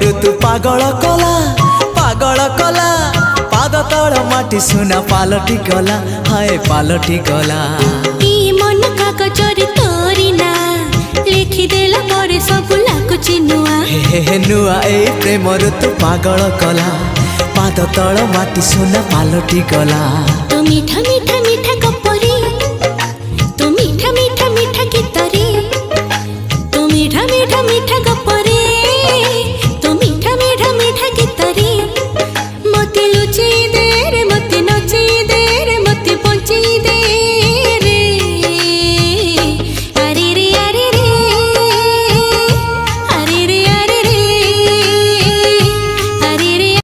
ऋतु पागल कला पाद तल माटी सुना पालटी गला हाय पालटी गला मन कागजरे तोरी ना लिखिदेला पर सब लाଗୁଛି नुआ हे नुआ ए प्रेम ऋतु पागल कला पाद तल माटी सुना पालटी गला तो मीठा मीठा